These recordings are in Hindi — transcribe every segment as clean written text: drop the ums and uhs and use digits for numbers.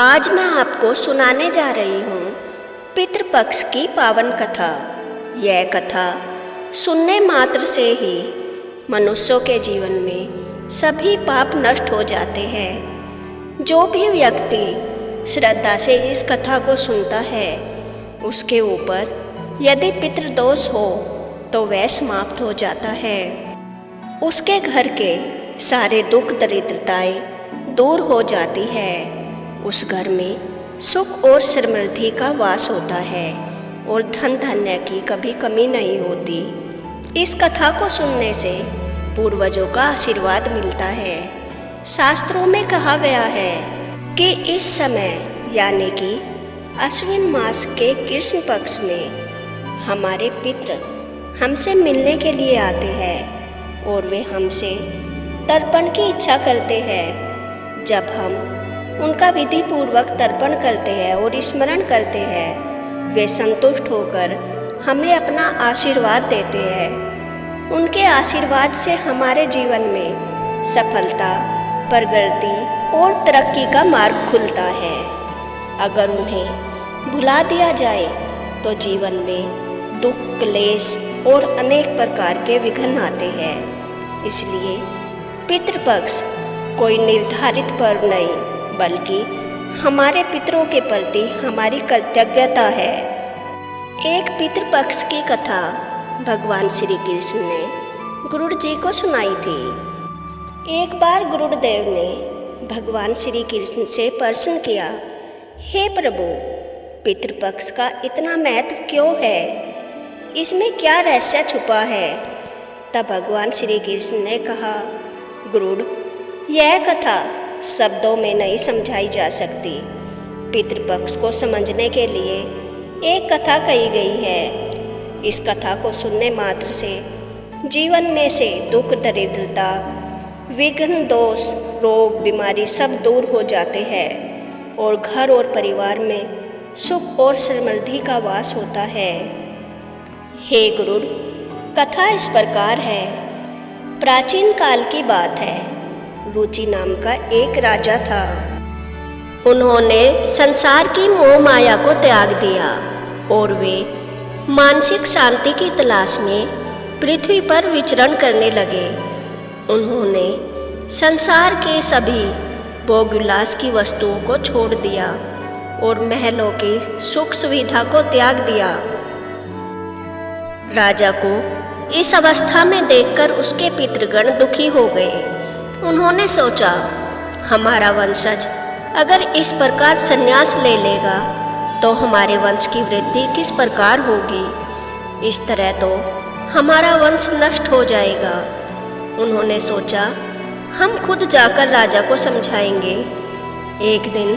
आज मैं आपको सुनाने जा रही हूँ पितृपक्ष की पावन कथा। यह कथा सुनने मात्र से ही मनुष्यों के जीवन में सभी पाप नष्ट हो जाते हैं। जो भी व्यक्ति श्रद्धा से इस कथा को सुनता है, उसके ऊपर यदि पितृदोष हो तो वह समाप्त हो जाता है। उसके घर के सारे दुख दरिद्रताएं दूर हो जाती है। उस घर में सुख और समृद्धि का वास होता है और धन धान्य की कभी कमी नहीं होती। इस कथा को सुनने से पूर्वजों का आशीर्वाद मिलता है। शास्त्रों में कहा गया है कि इस समय यानी कि अश्विन मास के कृष्ण पक्ष में हमारे पितृ हमसे मिलने के लिए आते हैं और वे हमसे तर्पण की इच्छा करते हैं। जब हम उनका विधि पूर्वक तर्पण करते हैं और स्मरण करते हैं, वे संतुष्ट होकर हमें अपना आशीर्वाद देते हैं। उनके आशीर्वाद से हमारे जीवन में सफलता, प्रगति और तरक्की का मार्ग खुलता है। अगर उन्हें भुला दिया जाए तो जीवन में दुख, क्लेश और अनेक प्रकार के विघ्न आते हैं। इसलिए पितृपक्ष कोई निर्धारित पर्व नहीं, बल्कि हमारे पितरों के प्रति हमारी कृतज्ञता है। एक पितृपक्ष की कथा भगवान श्री कृष्ण ने गुरुड़ जी को सुनाई थी। एक बार गुरुदेव ने भगवान श्री कृष्ण से प्रश्न किया, हे प्रभु, पितृपक्ष का इतना महत्व क्यों है? इसमें क्या रहस्य छुपा है? तब भगवान श्री कृष्ण ने कहा, गुरुड़, यह कथा शब्दों में नहीं समझाई जा सकती। पितृपक्ष को समझने के लिए एक कथा कही गई है। इस कथा को सुनने मात्र से जीवन में से दुख, दरिद्रता, विघ्न, दोष, रोग, बीमारी सब दूर हो जाते हैं और घर और परिवार में सुख और समृद्धि का वास होता है। हे गुरुड़, कथा इस प्रकार है। प्राचीन काल की बात है। रुचि नाम का एक राजा था। उन्होंने संसार की मोह माया को त्याग दिया और वे मानसिक शांति की तलाश में पृथ्वी पर विचरण करने लगे। उन्होंने संसार के सभी भोग विलास की वस्तुओं को छोड़ दिया और महलों की सुख सुविधा को त्याग दिया। राजा को इस अवस्था में देखकर उसके पितृगण दुखी हो गए। उन्होंने सोचा, हमारा वंशज अगर इस प्रकार संन्यास ले लेगा तो हमारे वंश की वृद्धि किस प्रकार होगी? इस तरह तो हमारा वंश नष्ट हो जाएगा। उन्होंने सोचा, हम खुद जाकर राजा को समझाएंगे। एक दिन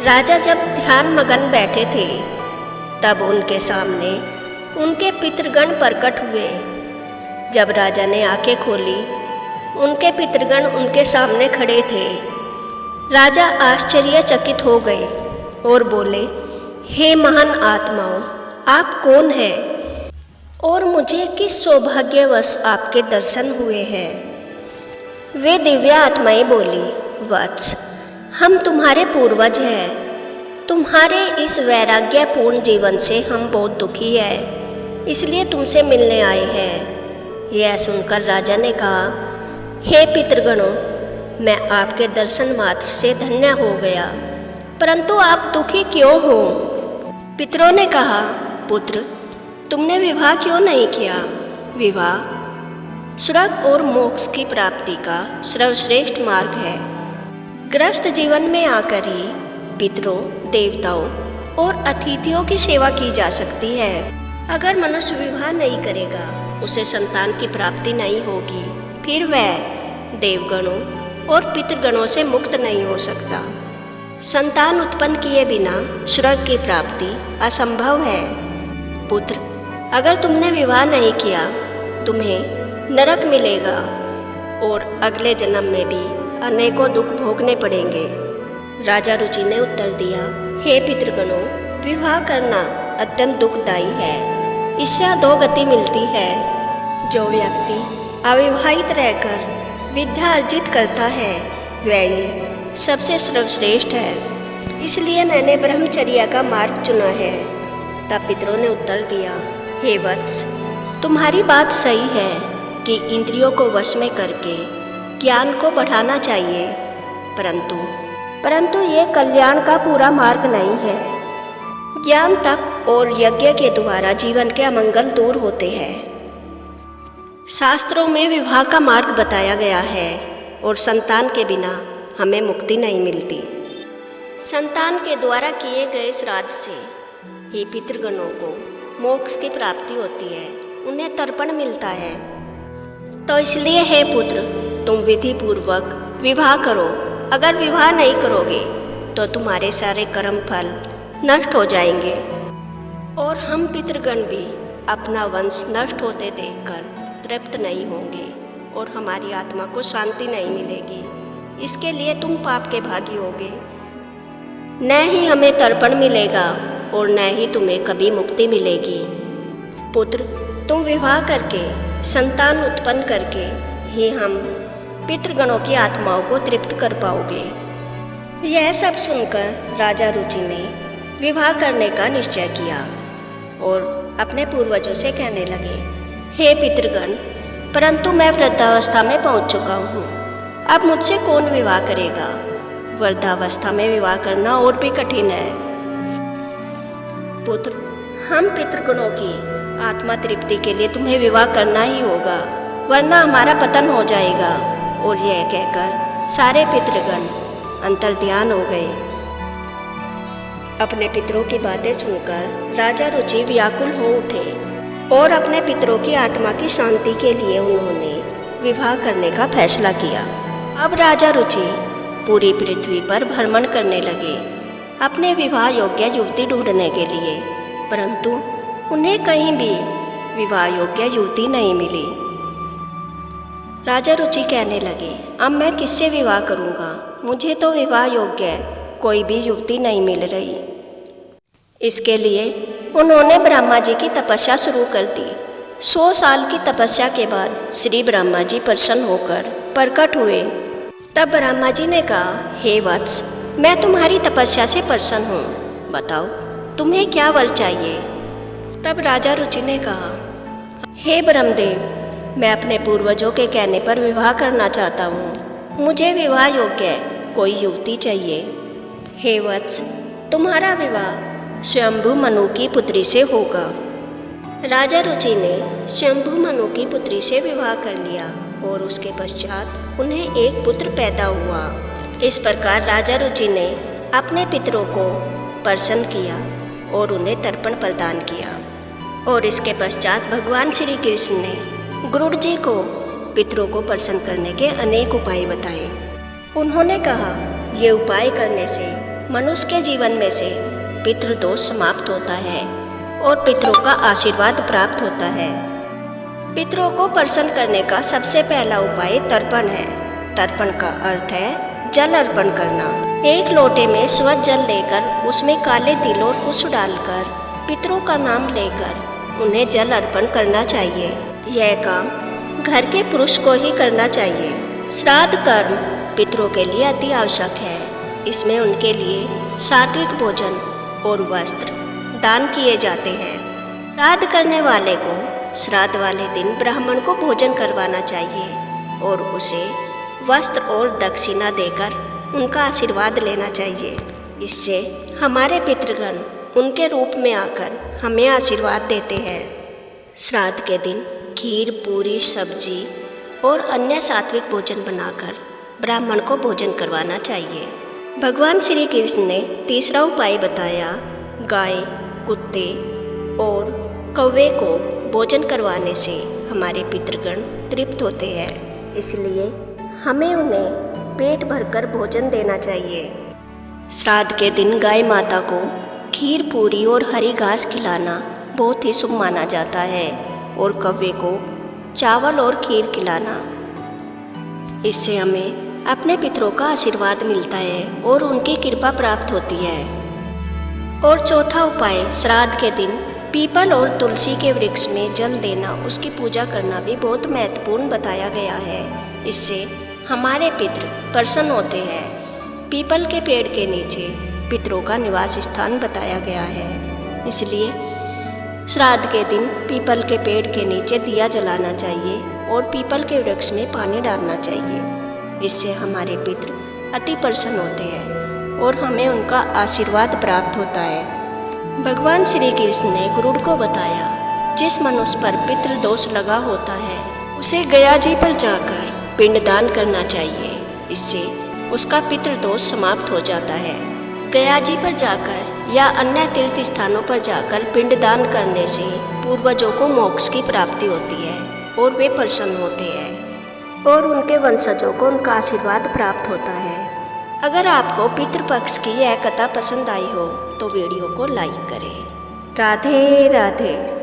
राजा जब ध्यान मगन बैठे थे, तब उनके सामने उनके पितृगण प्रकट हुए। जब राजा ने आंखें खोली, उनके पितृगण उनके सामने खड़े थे। राजा आश्चर्यचकित हो गए और बोले, हे महान आत्माओं, आप कौन हैं और मुझे किस सौभाग्यवश आपके दर्शन हुए हैं? वे दिव्य आत्माएं बोली, वत्स, हम तुम्हारे पूर्वज हैं। तुम्हारे इस वैराग्यपूर्ण जीवन से हम बहुत दुखी हैं, इसलिए तुमसे मिलने आए हैं। यह सुनकर राजा ने कहा, हे पितृगणों, मैं आपके दर्शन मात्र से धन्य हो गया, परंतु आप दुखी क्यों हो? पितरों ने कहा, पुत्र, तुमने विवाह क्यों नहीं किया? विवाह स्वर्ग और मोक्ष की प्राप्ति का सर्वश्रेष्ठ मार्ग है। गृहस्थ जीवन में आकर ही पितरों, देवताओं और अतिथियों की सेवा की जा सकती है। अगर मनुष्य विवाह नहीं करेगा, उसे संतान की प्राप्ति नहीं होगी, फिर वह देवगणों और पितृगणों से मुक्त नहीं हो सकता। संतान उत्पन्न किए बिना स्वर्ग की प्राप्ति असंभव है। पुत्र, अगर तुमने विवाह नहीं किया, तुम्हें नरक मिलेगा और अगले जन्म में भी अनेकों दुख भोगने पड़ेंगे। राजा रुचि ने उत्तर दिया, हे पितृगणों, विवाह करना अत्यंत दुखदायी है। इससे अधोगति मिलती है। जो व्यक्ति अविवाहित रहकर विद्या अर्जित करता है, वह सबसे सर्वश्रेष्ठ है। इसलिए मैंने ब्रह्मचर्य का मार्ग चुना है। तब पितरों ने उत्तर दिया, हे वत्स, तुम्हारी बात सही है कि इंद्रियों को वश में करके ज्ञान को बढ़ाना चाहिए, परंतु ये कल्याण का पूरा मार्ग नहीं है। ज्ञान तप और यज्ञ के द्वारा जीवन के अमंगल दूर होते हैं। शास्त्रों में विवाह का मार्ग बताया गया है और संतान के बिना हमें मुक्ति नहीं मिलती। संतान के द्वारा किए गए श्राद्ध से ही पितृगणों को मोक्ष की प्राप्ति होती है, उन्हें तर्पण मिलता है। तो इसलिए हे पुत्र, तुम विधि पूर्वक विवाह करो। अगर विवाह नहीं करोगे तो तुम्हारे सारे कर्म फल नष्ट हो जाएंगे और हम पितृगण भी अपना वंश नष्ट होते देखकर तृप्त नहीं होंगे और हमारी आत्मा को शांति नहीं मिलेगी। इसके लिए तुम पाप के भागी होगे। न ही हमें तर्पण मिलेगा और न ही तुम्हें कभी मुक्ति मिलेगी। पुत्र, तुम विवाह करके संतान उत्पन्न करके ही हम पितृगणों की आत्माओं को तृप्त कर पाओगे। यह सब सुनकर राजा रुचि ने विवाह करने का निश्चय किया और अपने पूर्वजों से कहने लगे, हे पितृगण, परंतु मैं वृद्धावस्था में पहुंच चुका हूँ। अब मुझसे कौन विवाह करेगा? वृद्धावस्था में विवाह करना और भी कठिन है। पुत्र, हम पितृगणों की आत्मा तृप्ति के लिए तुम्हें विवाह करना ही होगा, वरना हमारा पतन हो जाएगा। और यह कहकर सारे पितृगण अंतर्ध्यान हो गए। अपने पितरों की बातें सुनकर राजा रुचि व्याकुल हो उठे और अपने पितरों की आत्मा की शांति के लिए उन्होंने विवाह करने का फैसला किया। अब राजा रुचि पूरी पृथ्वी पर भ्रमण करने लगे अपने विवाह योग्य युवती ढूंढने के लिए, परंतु उन्हें कहीं भी विवाह योग्य युवती नहीं मिली। राजा रुचि कहने लगे, अब मैं किससे विवाह करूंगा? मुझे तो विवाह योग्य कोई भी युवती नहीं मिल रही। इसके लिए उन्होंने ब्रह्मा जी की तपस्या शुरू कर दी। 100 साल की तपस्या के बाद श्री ब्रह्मा जी प्रसन्न होकर प्रकट हुए। तब ब्रह्मा जी ने कहा, हे वत्स, मैं तुम्हारी तपस्या से प्रसन्न हूँ, बताओ तुम्हें क्या वर चाहिए? तब राजा रुचि ने कहा, हे ब्रह्मदेव, मैं अपने पूर्वजों के कहने पर विवाह करना चाहता हूँ। मुझे विवाह योग्य कोई युवती चाहिए। हे वत्स, तुम्हारा विवाह स्वयंभू मनु की पुत्री से होगा। राजा रुचि ने शंभु मनु की पुत्री से विवाह कर लिया और उसके पश्चात उन्हें एक पुत्र पैदा हुआ। इस प्रकार राजा रुचि ने अपने पितरों को प्रसन्न किया और उन्हें तर्पण प्रदान किया। और इसके पश्चात भगवान श्री कृष्ण ने गरुड़ जी को पितरों को प्रसन्न करने के अनेक उपाय बताए। उन्होंने कहा, ये उपाय करने से मनुष्य के जीवन में से पितृदोष समाप्त होता है और पितरों का आशीर्वाद प्राप्त होता है। पितरों को प्रसन्न करने का सबसे पहला उपाय तर्पण है। तर्पण का अर्थ है जल अर्पण करना। एक लोटे में स्वच्छ जल लेकर उसमें काले तिल और कुश डालकर पितरों का नाम लेकर उन्हें जल अर्पण करना चाहिए। यह काम घर के पुरुष को ही करना चाहिए। श्राद्ध कर्म पितरों के लिए अति आवश्यक है। इसमें उनके लिए सात्विक भोजन और वस्त्र दान किए जाते हैं। श्राद्ध करने वाले को श्राद्ध वाले दिन ब्राह्मण को भोजन करवाना चाहिए और उसे वस्त्र और दक्षिणा देकर उनका आशीर्वाद लेना चाहिए। इससे हमारे पितृगण उनके रूप में आकर हमें आशीर्वाद देते हैं। श्राद्ध के दिन खीर, पूरी, सब्जी और अन्य सात्विक भोजन बनाकर ब्राह्मण को भोजन करवाना चाहिए। भगवान श्री कृष्ण ने तीसरा उपाय बताया। गाय, कुत्ते और कौवे को भोजन करवाने से हमारे पितृगण तृप्त होते हैं, इसलिए हमें उन्हें पेट भरकर भोजन देना चाहिए। श्राद्ध के दिन गाय माता को खीर, पूरी और हरी घास खिलाना बहुत ही शुभ माना जाता है और कौवे को चावल और खीर खिलाना। इससे हमें अपने पितरों का आशीर्वाद मिलता है और उनकी कृपा प्राप्त होती है। और चौथा उपाय, श्राद्ध के दिन पीपल और तुलसी के वृक्ष में जल देना, उसकी पूजा करना भी बहुत महत्वपूर्ण बताया गया है। इससे हमारे पितृ प्रसन्न होते हैं। पीपल के पेड़ के नीचे पितरों का निवास स्थान बताया गया है। इसलिए श्राद्ध के दिन पीपल के पेड़ के नीचे दिया जलाना चाहिए और पीपल के वृक्ष में पानी डालना चाहिए। इससे हमारे पितृ अति प्रसन्न होते हैं और हमें उनका आशीर्वाद प्राप्त होता है। भगवान श्री कृष्ण ने गरुड़ को बताया, जिस मनुष्य पर पितृदोष लगा होता है उसे गया जी पर जाकर पिंडदान करना चाहिए। इससे उसका पितृदोष समाप्त हो जाता है। गया जी पर जाकर या अन्य तीर्थ स्थानों पर जाकर पिंडदान करने से पूर्वजों को मोक्ष की प्राप्ति होती है और वे प्रसन्न होते हैं और उनके वंशजों को उनका आशीर्वाद प्राप्त होता है। अगर आपको पितृपक्ष की यह कथा पसंद आई हो तो वीडियो को लाइक करें। राधे राधे।